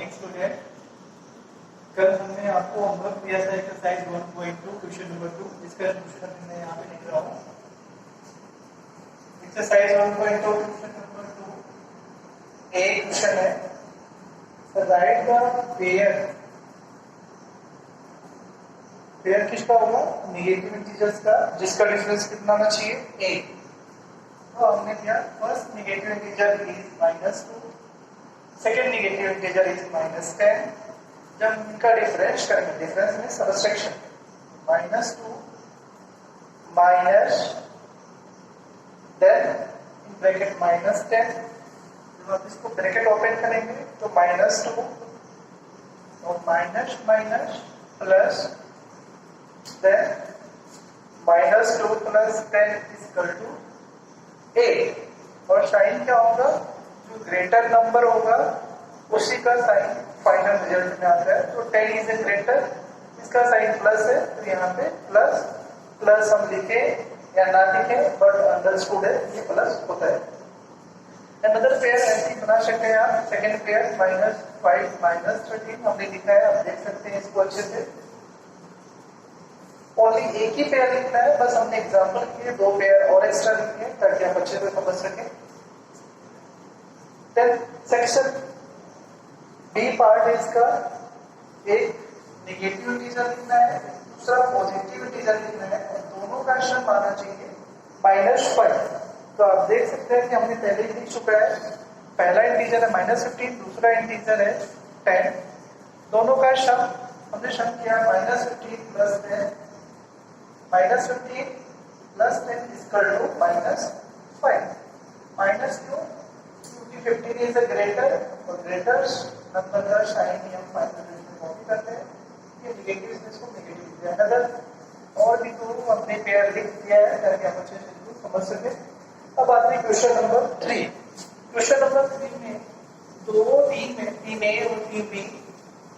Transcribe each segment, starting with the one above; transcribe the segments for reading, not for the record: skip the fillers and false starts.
Morning student. कल हमने आपको होमवर्क दिया था एक्सरसाइज 1.2 क्वेश्चन नंबर 2, जिसका सोल्यूशन मैं यहाँ पे लिख रहा हूँ। एक्सरसाइज 1.2 क्वेश्चन नंबर 2 एक क्वेश्चन है, राइट द पेयर किसका होगा? नेगेटिव इंटीजर्स का, जिसका डिफरेंस कितना आना चाहिए? 8। तो हमने किया, first negative integer is -2, second negative integer is -10। जब इनका डिफरेंस करेंगे, डिफरेंस में subtraction, -2 minus then in bracket -10। जब आप इसको ब्रैकेट ओपन करेंगे तो -2 और minus minus plus then -2 plus 10 is equal to 8। और साइन क्या होगा? जो ग्रेटर नंबर होगा उसी का साइन फाइनल रिजल्ट में आता है। तो 10 इज ए ग्रेटर, इसका साइन प्लस है, तो यहाँ पे प्लस प्लस हम लिखे या ना लिखे, बट अंडरस्टूड है ये प्लस होता है। अनदर पेयर ऐसे बना सकते हैं आप। सेकेंड पेयर -5 -13 हमने लिखा है, आप देख सकते हैं इसको अच्छे से। ओनली एक ही पेयर लिखना है, बस हमने एग्जांपल के लिए 2 पेयर और एक्स्ट्रा लिखे हैं ताकि आप अच्छे से समझ सकें। देन सेक्शन बी पार्ट है इसका, एक नेगेटिव इंटीजर लिखना है, दूसरा पॉजिटिव इंटीजर लिखना है, और दोनों का सम आना चाहिए -5। तो आप देख सकते हैं कि हमने पहले ही लिख चुका है। पहला इंटीजर है -15, दूसरा इंटीजर है 10। दोनों का सम हमने सम किया -15 plus 10, -15 plus 10 equal to -5। Minus क्यों? क्योंकि 15 इज अ ग्रेटर, और ग्रेटर नंबर का साइन ही हम फाइनल में कॉपी करते हैं। ये नेगेटिव इसको नेगेटिव लिख दिया। अगर और भी दो हमने पेयर लिख दिया है ताकि आप अच्छे से समझ सके। अब आते हैं क्वेश्चन नंबर 3। क्वेश्चन नंबर 3 में दो टीम है, टीम ए और टीम बी,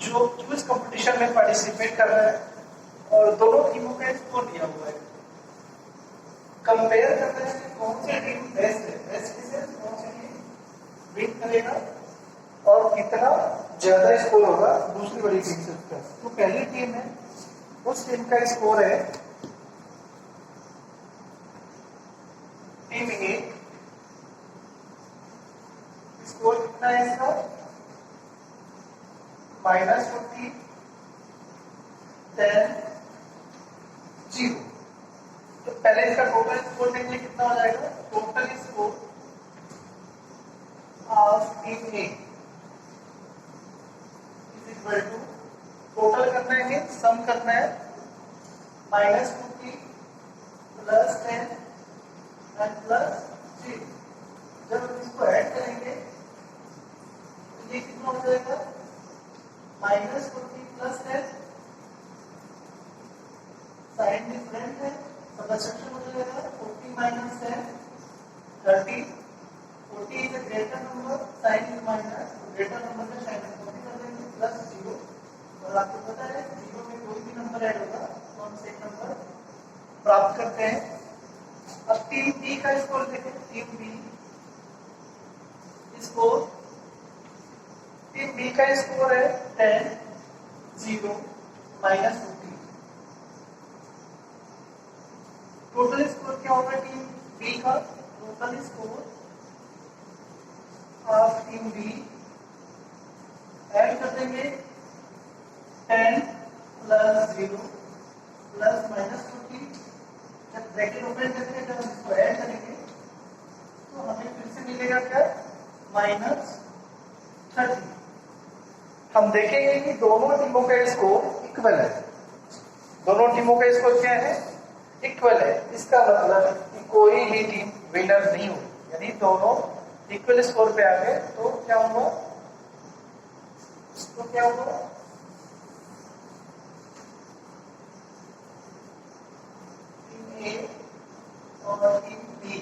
जो क्विज कंपटीशन में पार्टिसिपेट कर रहा है, और दोनों टीमों का स्कोर दिया हुआ है। कंपेयर करना है कि कौन सी टीम बेस्ट है, बेस्ट किसे, कौन सी टीम विन करेगा और कितना ज्यादा स्कोर होगा दूसरी बड़ी टीम से उसका। तो पहली टीम है, उस टीम का स्कोर है टीम ए, स्कोर कितना है इसका? -40 10 0। तो पहले इसका टोटल स्कोर देखिए कितना हो जाएगा। Total score of team A is equal to, total करना है, सम करना है, -40 प्लस 10 एंड प्लस 0। जब हम इसको ऐड करेंगे तो ये कितना हो जाएगा? -40 प्लस 10, साइन डिफरेंट है, सबट्रैक्शन हो जाएगा। 40 minus 10 30। 40 is a greater number, sign is minus, greater number का साइन कॉपी कर देंगे, प्लस 0। और आपको पता है 0 में कोई भी नंबर ऐड होगा तो हम सेम नंबर प्राप्त करते हैं। अब टीम बी का स्कोर देखें। Team B score, team B का स्कोर है 10 0 -40। टोटल स्कोर क्या होगा टीम बी का? Total score of team B, add कर देंगे 10 प्लस 0 प्लस -40। जब ब्रैकेट ओपन करके जब हम इसको ऐड करेंगे तो हमें फिर से मिलेगा क्या? -30। हम देखेंगे कि दोनों टीमों का स्कोर इक्वल है। दोनों टीमों का स्कोर क्या है? इक्वल है। इसका मतलब कि कोई भी टीम विनर नहीं होगी, यानी दोनों इक्वल स्कोर पे आ गए। तो क्या होगा? तो क्या होगा? टीम ए और टीम बी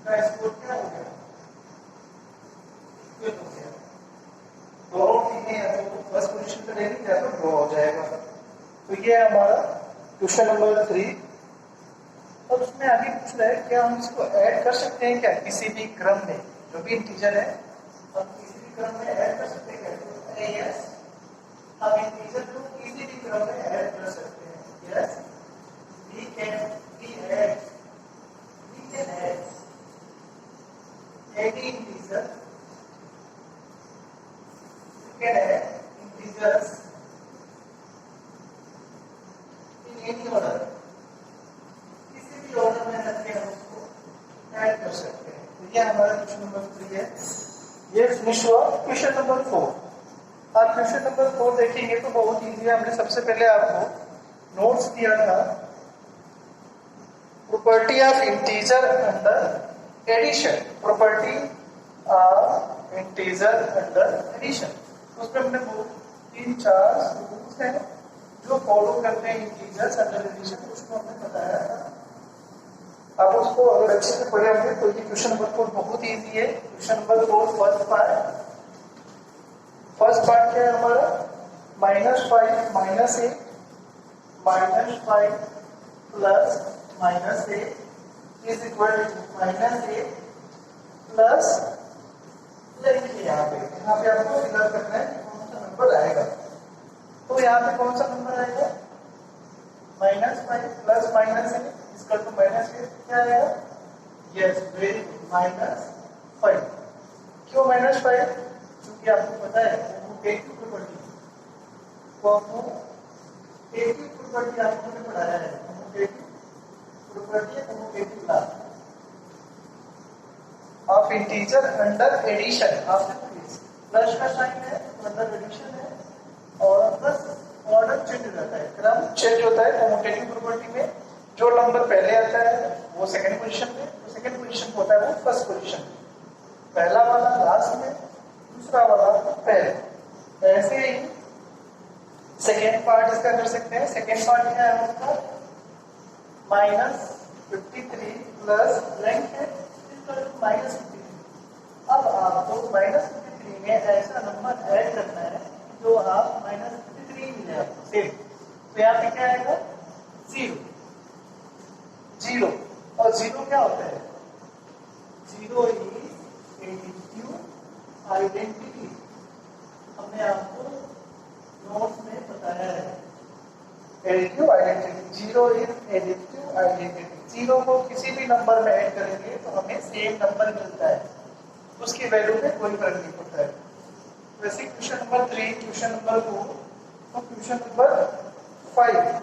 का स्कोर क्या हो गया? इक्वल हो गया। दोनों टीमें या तो फर्स्ट पोजीशन पे रहेंगी या तो ड्रॉ हो जाएगा। तो ये है हमारा क्वेश्चन नंबर 3। और उसमें आगे पूछ रहा है क्या हम इसको ऐड कर सकते हैं क्या किसी भी क्रम में? जो भी इंटीजर है हम किसी भी क्रम में ऐड कर सकते हैं क्या? सेकेंड है इंटीजर्स इन एनी ऑर्डर, किसी भी ऑर्डर में रख के हम उसको ऐड कर सकते हैं। तो ये हमारा क्वेश्चन नंबर 3 है। ये फिनिश हुआ। Question number 4। आप क्वेश्चन नंबर 4 देखेंगे तो बहुत इजी है। हमने सबसे पहले आपको नोट्स दिया था, property of integer under addition, property of integer under addition. उसमें हमने 3-4 रूल्स हैं जो फॉलो करते हैं इंटीजर्स अंडर एडिशन, उसको हमने बताया था। अब उसको अगर अच्छे से पढ़े होंगे तो ये क्वेश्चन नंबर 4 बहुत इजी है। क्वेश्चन नंबर 4 फर्स्ट पार्ट क्या है हमारा, -5 minus a -5 plus minus a is equal to minus a plus, देखिए यहाँ पे आपको फिलअप करना है कौन सा नंबर आएगा। तो यहाँ पे कौन सा नंबर आएगा, -5 प्लस माइनस ए इसका तो माइनस ए क्या आएगा, यस वेरी गुड -5। क्यों -5, क्योंकि आपको पता है कम्यूटेटिव प्रॉपर्टी, कम्यूटेटिव प्रॉपर्टी आपने पढ़ाया है, commutative property, commutative law of integer under addition. आपने प्लस का साइन है अंडर एडिशन है, और प्लस ऑर्डर चेंज हो जाता है, क्रम चेंज होता है कम्यूटेटिव प्रॉपर्टी में। जो नंबर पहले आता है वो सेकंड पोजीशन में, जो सेकंड पोजीशन होता है वो फर्स्ट पोजीशन में, पहला वाला लास्ट में, दूसरा वाला पहले। ऐसे ही सेकेंड पार्ट इसका कर सकते हैं। सेकेंड पार्ट क्या है उसका, -53 प्लस लेंथ है -53। अब आपको -53 में ऐसा नंबर ऐड करना है जो आप -53 मिले आपको सेम। तो यहाँ पे क्या आएगा, 0। और 0 क्या होता है, 0 इज एडिटिव आइडेंटिटी। हमने आपको नोट्स में बताया है additive identity, 0 is additive identity. 0 को किसी भी नंबर में ऐड करेंगे तो हमें सेम नंबर मिलता है, उसकी वैल्यू में कोई फर्क नहीं पड़ता है। वैसे क्वेश्चन नंबर 3, क्वेश्चन नंबर 4 और क्वेश्चन नंबर 5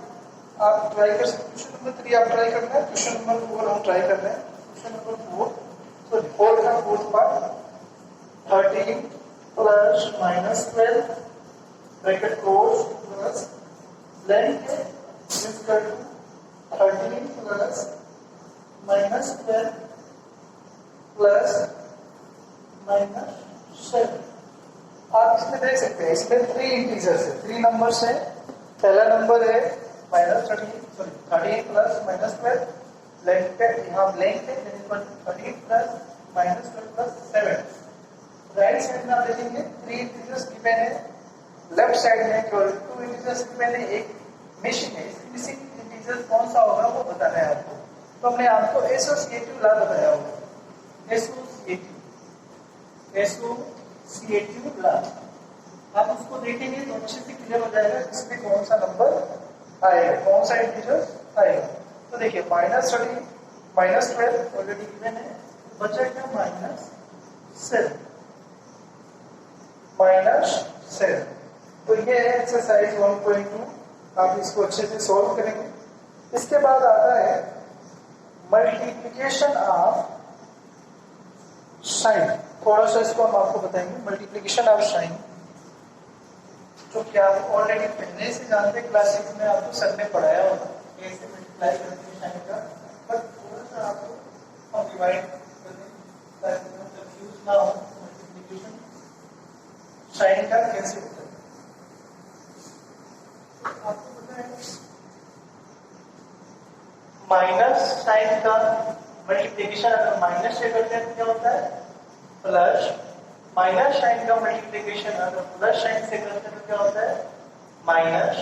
आप ट्राई कर सकते हैं। क्वेश्चन नंबर 3 आप ट्राई करना है, क्वेश्चन नंबर 4 हम ट्राई कर रहे हैं। क्वेश्चन नंबर 4, सॉरी 4 का fourth part, 13 plus -12 bracket close plus length is equal to 13 plus -12 plus -7। आप इसमें देख सकते हैं, इसमें 3 इंटीजर्स है, 3 नंबर्स है। पहला नंबर है -13 प्लस -12, लेंथ पे यहाँ लेंथ है 13 प्लस -12 प्लस 7। राइट साइड में आप देखेंगे 3 इंटीजर्स गिवन है, लेफ्ट साइड में केवल 2 इंटीजर्स गिवन है, एक मिसिंग है। इस मिसिंग इंटीजर कौन सा होगा वो बताना है आपको। तो हमने आपको एसोसिएटिव लॉ बताया होगा, एसोसिएटिव लॉ। आप उसको देखेंगे तो अच्छे से क्लियर हो जाएगा इसमें कौन सा नंबर आएगा, कौन सा इंटीजर आएगा। तो देखिए -13 -12 ऑलरेडी गिवन है, बचा क्या -7 -7। तो ये है एक्सरसाइज 1.2, आप इसको अच्छे से सॉल्व करेंगे। इसके बाद आता है मल्टीप्लिकेशन ऑफ साइन। थोड़ा सा इसको हम आपको बताएंगे, मल्टीप्लिकेशन ऑफ साइन, जो कि आप ऑलरेडी पहले से जानते, क्लास 6 में आपको सर ने पढ़ाया होगा कैसे मल्टीप्लाई करते हैं साइन का, बट थोड़ा सा आपको हम डिवाइड करते ताकि कंफ्यूज ना हो मल्टीप्लिकेशन साइन का कैसे होता है। आपको पता है माइनस साइन का मल्टीप्लिकेशन अगर माइनस से करते हैं तो क्या होता है, प्लस। माइनस साइन का मल्टीप्लिकेशन अगर प्लस साइन से करते हैं तो क्या होता है, माइनस।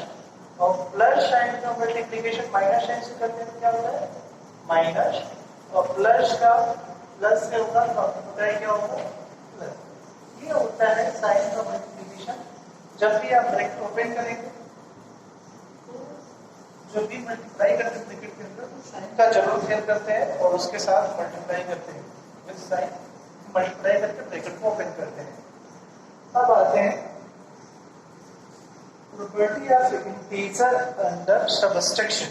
और प्लस साइन का मल्टीप्लिकेशन माइनस साइन से करते हैं तो क्या होता है, माइनस। और प्लस का प्लस से होगा तो आपको पता है क्या होगा, प्लस। ये होता है साइन का मल्टीप्लिकेशन। जब भी आप ब्रैकेट ओपन करेंगे तो जब भी मल्टीप्लाई करते हैं ब्रैकेट के अंदर तो साइन का जरूर फेल करते हैं और उसके साथ मल्टीप्लाई करते हैं, विद साइन मल्टीप्लाई करके ब्रैकेट को ओपन करते हैं। अब आते हैं property of integer under subtraction.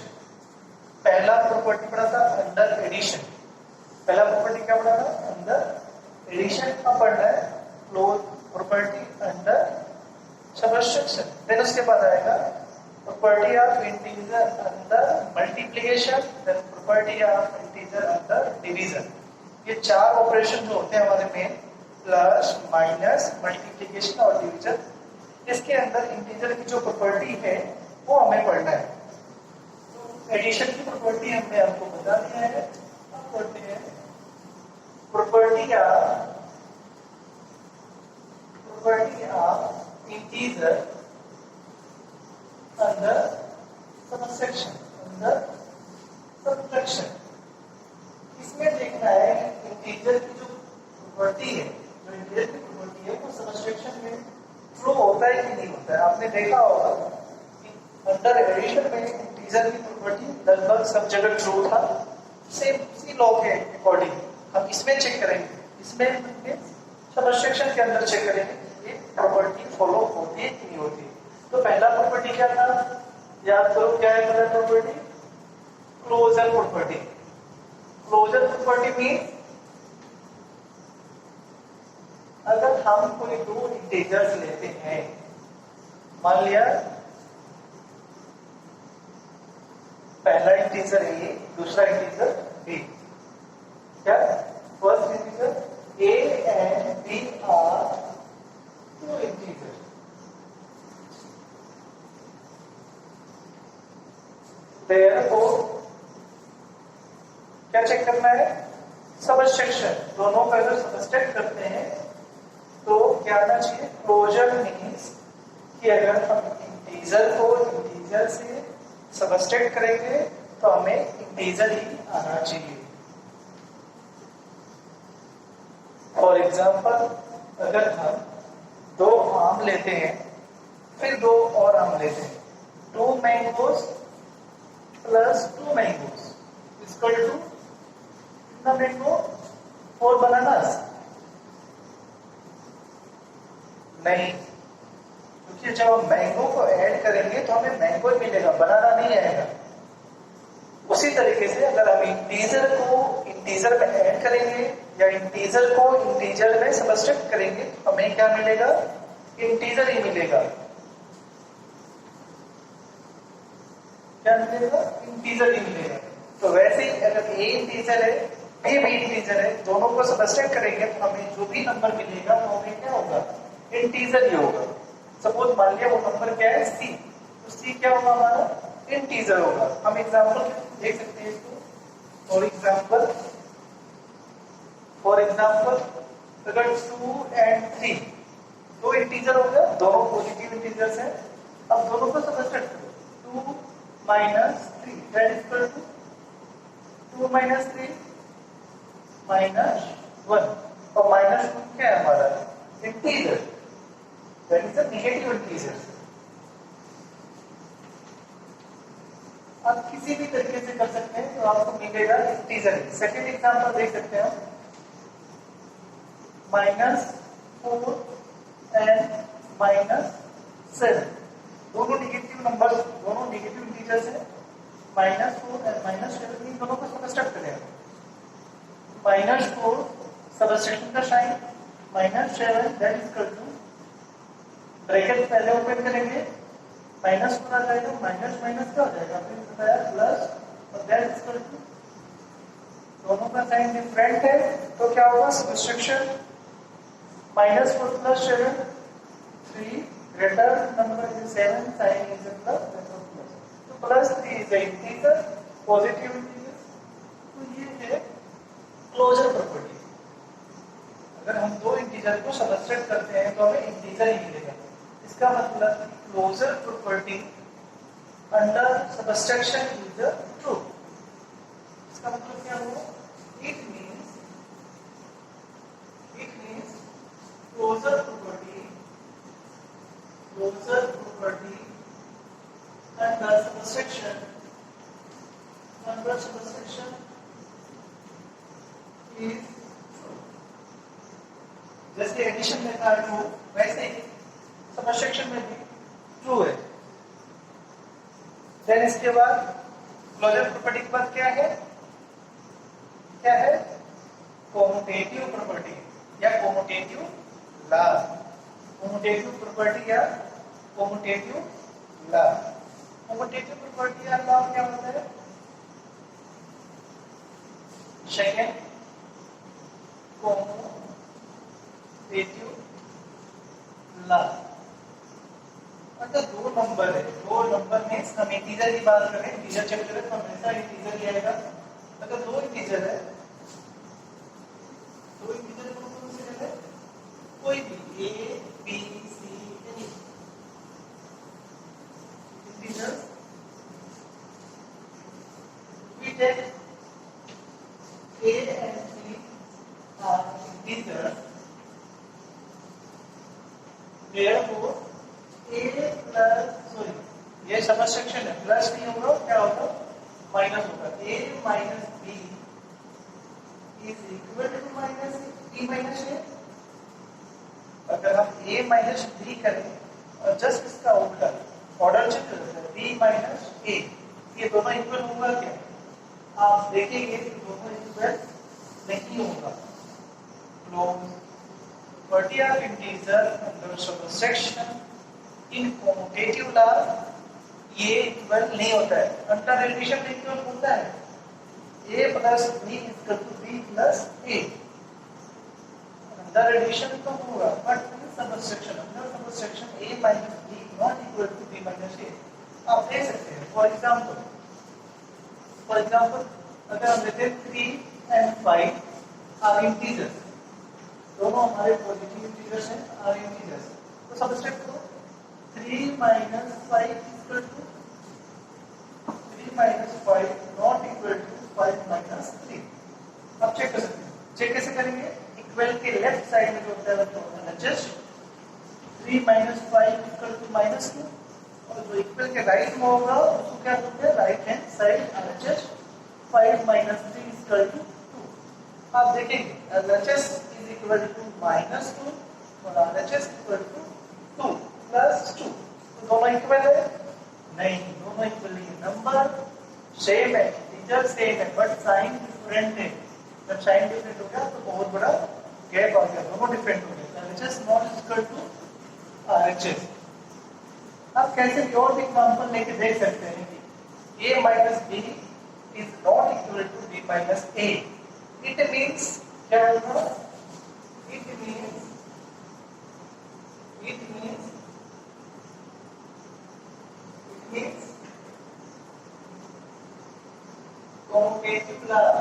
पहला प्रॉपर्टी पढ़ा था अंडर एडिशन। पहला प्रॉपर्टी क्या पढ़ा था? Under addition. अब पढ़ना है प्रॉपर्टी अंडर सबट्रैक्शन। देन उसके बाद आएगा property of integer under multiplication, then property of integer under division. ये चार ऑपरेशन जो होते हैं हमारे मेन, प्लस माइनस मल्टीप्लिकेशन और डिवीजन, इसके अंदर इंटीजर की जो प्रॉपर्टी है वो हमें पढ़ना है। तो एडिशन की प्रॉपर्टी हमने आपको बता दिया है। अब पढ़ते हैं property of integer under subtraction. इसमें देखना है इंटीजर की जो प्रॉपर्टी है, वो सबट्रैक्शन में ट्रू होता है कि नहीं होता है। आपने देखा होगा कि अंडर एडिशन में इंटीजर की प्रॉपर्टी लगभग सब जगह ट्रू था। सेम उसी लॉ के अकॉर्डिंग हम इसमें चेक करेंगे, इसमें सबट्रैक्शन के अंदर चेक करेंगे कि ये प्रॉपर्टी फॉलो होती है कि नहीं होती है। तो पहला प्रॉपर्टी क्या था? याद करो क्या है पहला property? Closure property. Closure property means अगर हम कोई दो इंटीजर्स लेते हैं, मान लिया पहला इंटीजर ए, दूसरा इंटीजर बी, क्या first integer a and b are two integer. Therefore क्या चेक करना है? सबट्रैक्शन। दोनों का अगर सबट्रैक्ट करते हैं तो क्या आना चाहिए? क्लोजर मीन्स कि अगर हम इंटीजर को इंटीजर से सबट्रैक्ट करेंगे तो हमें इंटीजर ही आना चाहिए। फॉर एग्जाम्पल, अगर हम दो आम लेते हैं, फिर दो और आम लेते हैं, 2 mangoes plus 2 mangoes equal to कितना मैंगो? 4 बनानास? नहीं, क्योंकि जब हम मैंगो को ऐड करेंगे तो हमें मैंगो ही मिलेगा, बनाना नहीं आएगा। उसी तरीके से अगर हम इंटीजर को इंटीजर में ऐड करेंगे या इंटीजर को इंटीजर में सबट्रैक्ट करेंगे तो हमें क्या मिलेगा? इंटीजर ही मिलेगा। क्या मिलेगा? इंटीजर ही मिलेगा। तो वैसे ही अगर ए इंटीजर है, बी भी इंटीजर है, दोनों को सबट्रैक्ट करेंगे तो हमें जो भी नंबर मिलेगा वो हमें क्या होगा? इंटीजर ही होगा। सपोज मान लिया वो नंबर क्या है? सी, तो सी क्या होगा हमारा? इंटीजर होगा। हम एग्जांपल देख सकते हैं इसको। फॉर एग्जांपल अगर 2 एंड 3 दो इंटीजर हो गया, दोनों पॉजिटिव इंटीजर्स हैं। अब दोनों को सबट्रैक्ट करो, 2 minus 3 that is equal to 2 minus 3 minus 1, और माइनस 2 क्या है हमारा? Integer, that is a negative integer. आप किसी भी तरीके से कर सकते हैं तो आपको मिलेगा इंटीजर। सेकेंड एग्जांपल देख सकते हैं, -4 एंड -7 दोनों नेगेटिव नंबर, दोनों नेगेटिव इंटीजर्स हैं। -4 एंड -7 इन दोनों को सबट्रैक्ट करें। -4 सबट्रैक्शन का sign, -7 that is equal to, bracket पहले ओपन करेंगे, -4 आ जाएगा, माइनस माइनस क्या हो जाएगा? फिर बताया प्लस, और दैट इज इक्वल टू, दोनों का साइन डिफरेंट है तो क्या होगा? Subtraction. -4 plus 7 3 greater number is 7, sign is plus, तो +3 इज इंटीजर, पॉजिटिव इंटीजर। तो ये है क्लोजर प्रॉपर्टी। अगर हम दो इंटीजर को सबट्रैक्ट करते हैं तो हमें इंटीजर ही मिलेगा। इसका मतलब closure property under subtraction is true. इसका मतलब क्या हुआ? It means closure property under subtraction is true. जैसे एडिशन में था ट्रू, वैसे ही सबट्रैक्शन में भी ट्रू है। देन इसके बाद क्लोजर प्रॉपर्टी के बाद क्या है, क्या है, कोमुटेटिव प्रॉपर्टी या कोमुटेटिव लॉ, कोमुटेटिव प्रॉपर्टी या कोमुटेटिव लॉ। कोमुटेटिव प्रॉपर्टी या लॉ क्या होता है, सेकेंड कोमुटेटिव लॉ। अगर दो नंबर है, दो नंबर में हम इंटीजर की बात करें, इंटीजर चेक करें तो हमेशा इंटीजर ही आएगा। अगर दो इंटीजर है, दो इंटीजर कौन से है, कोई भी a b c any integer, we take a and b are integers, therefore a plus sorry ये सबसेक्शन है, प्लस नहीं होगा, क्या होगा, माइनस होगा। a minus b is equal to minus b minus a। अगर हम a माइनस b करें और जस्ट इसका उल्टा ऑर्डर चेक करते हैं, b माइनस a, ये दोनों इक्वल होगा क्या, आप देखेंगे कि दोनों इक्वल नहीं होगा। Property of integer under subtraction in commutative law ये इक्वल नहीं होता है, अंडर एडिशन इक्वल होता है, a plus b equal to b plus a, under addition तो होगा but in subtraction, under subtraction a minus b not equal to b minus a। आप देख सकते हैं फॉर एग्जांपल अगर हम लेते हैं 3 and 5 आर इंटीजर्स, दोनों हमारे पॉजिटिव इंटीजर्स हैं, आर इंटीजर्स, तो सबट्रैक्ट करो 3 minus 5 equal to 3 minus 5 not equal to 5 minus 3। अब चेक कर सकते हैं, चेक कैसे करेंगे, इक्वल के लेफ्ट साइड में जो होता है वो adjust 3 minus 5 equal to minus 2, और जो इक्वल के राइट में होगा उसको क्या बोलते हैं, right hand side adjust 5 minus 3 equal to 2। आप देखेंगे LHS is equal to minus 2 और एलएचएस इक्वल टू 2 प्लस 2, तो दोनों इक्वल है, नहीं दोनों इक्वल नहीं है, नंबर सेम है, इंटीजर सेम है बट साइन डिफरेंट है। जब साइन डिफरेंट हो गया तो बहुत बड़ा गैप आ गया, दोनों डिफरेंट हो गए, LHS not equal to RHS. आप कैसे और एग्जांपल लेके देख सकते हैं कि a minus b is not equal to b minus a। It means क्या होगा, it means commutative law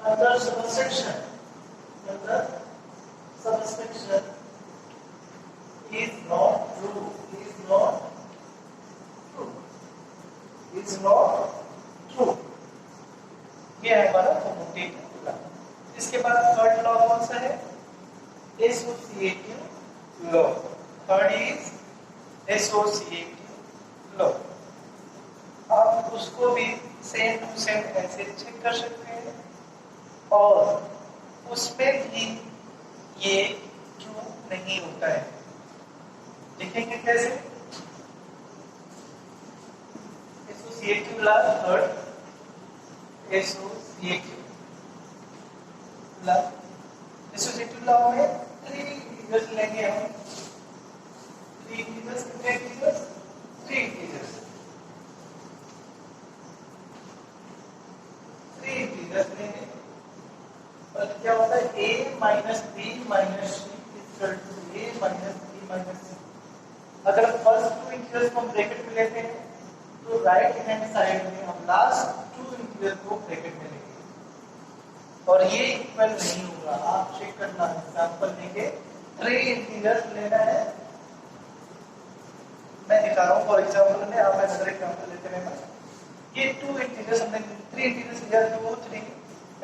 under subsection is not true, ये है हमारा commutative law। इसके बाद थर्ड लॉ कौन सा है, associative law. Third is associative law. आप उसको भी सेम टू सेम ऐसे चेक कर सकते हैं और उसमें भी ये ट्रू नहीं होता है, देखेंगे कैसे। Associative law third, associative law में 3 इंटीजर्स लेंगे हम, 3 इंटीजर्स, कितने इंटीजर्स, 3 इंटीजर्स, 3 इंटीजर्स लेंगे और क्या होता है, a minus b minus c equal to a minus b minus c। अगर हम फर्स्ट 2 इंटीजर्स को ब्रैकेट में लेते हैं तो राइट हैंड साइड में हम लास्ट 2 इंटीजर को ब्रैकेट में लेंगे और ये इक्वल नहीं होगा। आप चेक करना, एग्जांपल देंगे, 3 इंटीजर्स लेना है, मैं दिखा रहा हूँ फॉर एग्जांपल में, आप अदर एग्जांपल लेते रहना। ये 2 इंटीजर्स हमने 3 इंटीजर्स लिया, 2 3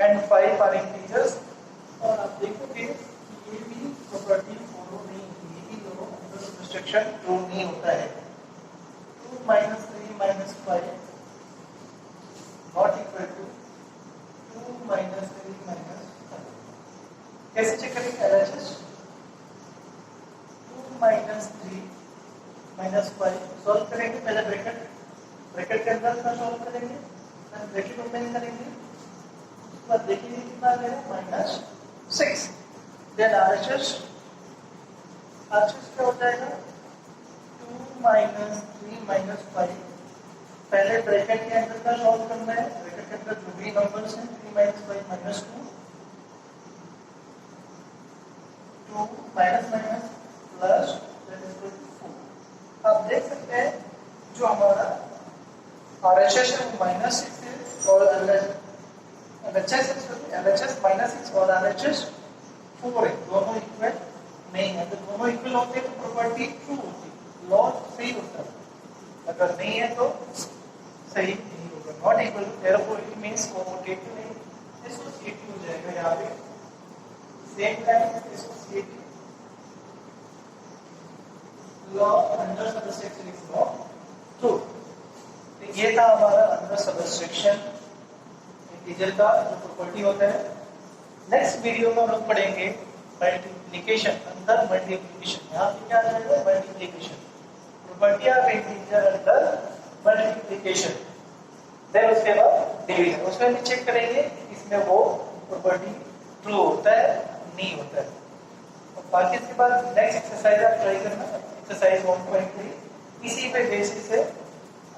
and 5 आर इंटीजर्स, और आप देखोगे कि ये भी प्रॉपर्टी फॉलो नहीं होती, ये भी दोनों अंडर सबट्रैक्शन ट्रू नहीं होता है। 2 minus 3 minus 5 not equal to 2 minus 3 minus 5। कैसे चेक करेंगे एलएचएस, 2 -5 सॉल्व करेंगे। पहले ब्रैकेट के अंदर का सॉल्व करेंगे, फिर ब्रैकेट ओपन करेंगे, उसके बाद देखिए कितना आ जाएगा -6। देन RHS क्या हो जाएगा 2 -3 -5। पहले ब्रैकेट के अंदर का सॉल्व करना है, ब्रैकेट के अंदर जो भी नंबर्स हैं 3 -5 -2 2 minus minus plus that is equal to 4। आप देख सकते हैं जो हमारा RHS है वो -6 है और LHS -6 और RHS 4 है, दोनों इक्वल नहीं है। तो दोनों इक्वल होते हैं तो प्रॉपर्टी ट्रू होती है, लॉ सही होता है। अगर नहीं है तो सही नहीं होगा, not equal therefore it means commutative नहीं, एसोसिएटिव हो जाएगा यहाँ पे। Same time associative law under subtraction is not true. तो ये था हमारा अंडर सबसेक्शन इंटीजर का जो प्रॉपर्टी होता है। नेक्स्ट वीडियो में हम लोग पढ़ेंगे मल्टीप्लिकेशन, अंदर मल्टीप्लिकेशन। यहाँ पे क्या आ जाएगा multiplication, property of integer under multiplication. Then उसके बाद डिवीजन, उसमें भी चेक करेंगे इसमें वो प्रॉपर्टी ट्रू होता है नहीं होता है। और बाकी इसके बाद नेक्स्ट एक्सरसाइज आप ट्राई करना, एक्सरसाइज 1.3। इसी पे बेसिस से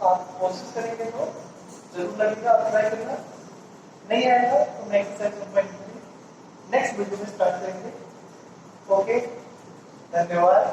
आप कोशिश करेंगे तो जरूर लगेगा, आप ट्राई करना। नहीं आएगा तो नेक्स्ट एक्सरसाइज 1.3 नेक्स्ट वीडियो में स्टार्ट करेंगे। ओके, धन्यवाद।